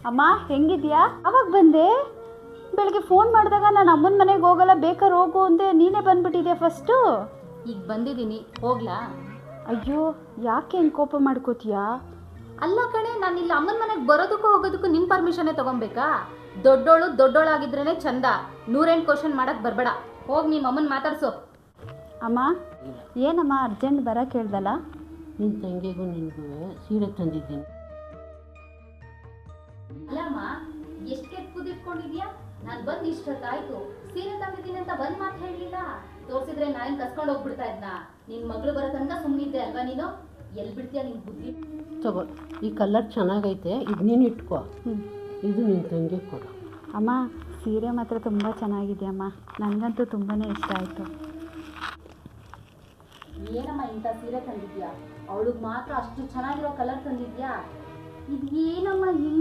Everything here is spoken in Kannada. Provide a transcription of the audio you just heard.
ಅಮ್ಮ ಹೆಂಗಿದ್ಯಾ? ಅವಾಗ ಬಂದೆ. ಬೆಳಗ್ಗೆ ಫೋನ್ ಮಾಡಿದಾಗ ನಾನು ಅಮ್ಮನ ಮನೆಗೆ ಹೋಗಲ್ಲ, ಬೇಕಾದ್ರೆ ಹೋಗು ಅಂದೆ, ನೀನೇ ಬಂದ್ಬಿಟ್ಟಿದ್ಯಾ ಫಸ್ಟು. ಈಗ ಬಂದಿದ್ದೀನಿ, ಹೋಗ್ಲಾ? ಅಯ್ಯೋ, ಯಾಕೆ ಹೆಂಗೆ ಕೋಪ ಮಾಡ್ಕೋತೀಯಾ? ಅಲ್ಲ ಕಣೆ, ನಾನು ಇಲ್ಲಿ ಅಮ್ಮನ ಮನೆಗೆ ಬರೋದಕ್ಕೂ ಹೋಗೋದಕ್ಕೂ ನಿನ್ನ ಪರ್ಮಿಷನ್ನೇ ತೊಗೊಬೇಕಾ? ದೊಡ್ಡೋಳಾಗಿದ್ರೇ ಚಂದ, 108 ಕ್ವಶನ್ ಮಾಡಕ್ಕೆ ಬರಬೇಡ. ಹೋಗಿ ನಿಮ್ಮ ಅಮ್ಮನ ಮಾತಾಡ್ಸು. ಅಮ್ಮ ಏನಮ್ಮ ಅರ್ಜೆಂಟ್ ಬರೋಕ್ಕೆ ಹೇಳ್ದಲ್ಲ? ನಿನ್ನ ತಂಗಿಗೂ ನಿನಗೂ ಸೀರೆ ತಂದಿದ್ದೀನಿ. ಅಲ್ಲಮ್ಮ, ಎಷ್ಟು ಕೆಟ್ಟ ಕುದಿಟ್ಕೊಂಡಿದ್ಯಾ? ನಾನು ಬಂದು ಇಷ್ಟೊತ್ತಾಯ್ತು, ಸೀರೆ ತಂದಿದ್ದೀನಿ ಅಂತ ಬಂದು ಮಾತು ಹೇಳಲಿಲ್ಲ. ತೋರಿಸಿದ್ರೆ ನಾನು ಕಸ್ಕೊಂಡು ಹೋಗ್ಬಿಡ್ತಾ ಇದ್ನಾ? ನಿನ್ನ ಮಗಳು ಬರೋ ತನಕ ಸುಮ್ಮನಿದ್ದೆ ಅಲ್ವಾ ನೀನು? ಎಲ್ಲಿ ಬಿಡ್ತೀಯ ನಿನ್ನ ಬುದ್ಧಿ? ತಗೋ, ಈ ಕಲರ್ ಚೆನ್ನಾಗೈತೆ, ಇದು ನೀನು ಇಟ್ಕೋ. ಇದು ನಿನ್ನ ತಂಗಿ ಕೊಡು. ಅಮ್ಮ ಸೀರೆ ಮಾತ್ರ ತುಂಬ ಚೆನ್ನಾಗಿದೆಯಮ್ಮ, ನನಗಂತೂ ತುಂಬಾ ಇಷ್ಟ ಆಯಿತು. ಏನಮ್ಮ ಇಂಥ ಸೀರೆ ತಂದಿದ್ಯಾ? ಅವಳಿಗೆ ಮಾತ್ರ ಅಷ್ಟು ಚೆನ್ನಾಗಿರೋ ಕಲರ್ ತಂದಿದ್ಯಾ? ಇದು ಏನಮ್ಮ ಹಿಂಗೆ